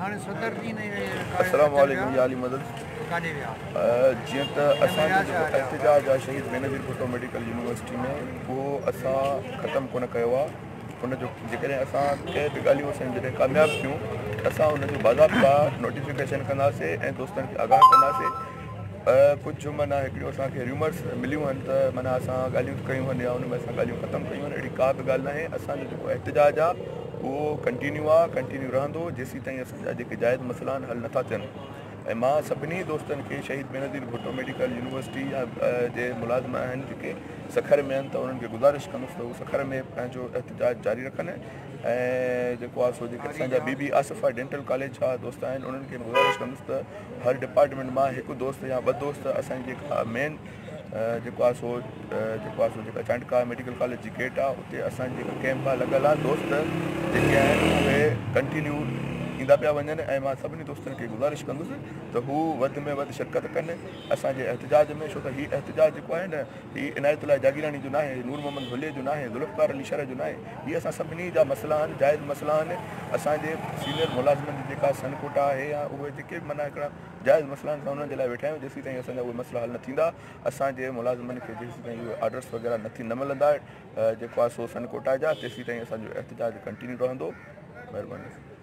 अस्सलाम वालेकुम या अली मदद जीअं त असांजो जेको एहतजाज आहे शहीद बेनज़ीर भुट्टो मेडिकल यूनिवर्सिटी में उहो असां ख़तमु कोन कयो आहे। उनजो जेकॾहिं असां कंहिं बि ॻाल्हियूं असां जॾहिं कामयाबु थियूं असां उनजो बाज़ाब्ता नोटिफिकेशन कंदासीं ऐं दोस्तनि खे आगाह कंदासीं। कुझु माना हिकिड़ियूं असांखे र्यूमर्स मिलियूं आहिनि त माना असां ॻाल्हियूं कयूं आहिनि या उन में असां ॻाल्हियूं ख़तमु कयूं आहिनि, अहिड़ी का बि ॻाल्हि न आहे। असांजो जेको एहतजाज आहे उहो कंटिन्यू रहंदो जेसीं ताईं असांजा जेके जाइज़ मसइला आहिनि हल नथा थियनि। ऐं मां सभिनी दोस्तनि खे शहीद बेनज़ीर भुट्टो मेडिकल यूनिवर्सिटी जे मुलाज़िम आहिनि जेके सखर में आहिनि त उन्हनि खे गुज़ारिश कंदुसि त उहे सखर में पंहिंजो एहतजाज जारी रखनि। ऐं जेको आहे सो जेके असांजा बीबी आसिफ़ा डेंटल कॉलेज जा दोस्त आहिनि उन्हनि खे गुज़ारिश कंदुसि त हर डिपार्टमेंट मां हिकु दोस्त या ॿ दोस्त असांजी जेका मेन जेको आहे सो जेका चांडका मेडिकल कॉलेज जी गेट आहे उते असांजी जेका कैंप आहे लॻल आहे, दोस्त जेके आहिनि उहे कंटिन्यू ईंदा पिया वञनि। ऐं मां सभिनी दोस्तनि खे गुज़ारिश कंदुसि त हू वधि में वधि शिरकत कनि असांजे एहतजाज में, छो त हीउ एहतजाज जेको आहे न हीउ इनायतुल्लाह जागीरानी जो न आहे, नूर मोहम्मद भुल्ले जो न आहे, ज़ुल्फ़कार अली शरह जो न आहे। हीअ असां सभिनी जा मसइला आहिनि, जाइज़ मसइला आहिनि। असांजे सीनियर मुलाज़िमनि जी जेका सनकोटा आहे या उहे जेके बि माना हिकिड़ा जाइज़ मसइला आहिनि असां उन्हनि जे लाइ वेठा आहियूं। जेसीं ताईं असांजा उहे मसइला हल न थींदा असांजे मुलाज़िमनि खे जेसीं ताईं उहे ऑर्डर्स वग़ैरह न मिलंदा जेको आहे सो सनकोटा जा, तेसीं ताईं असांजो एहतजाज कंटिन्यू रहंदो। महिरबानी।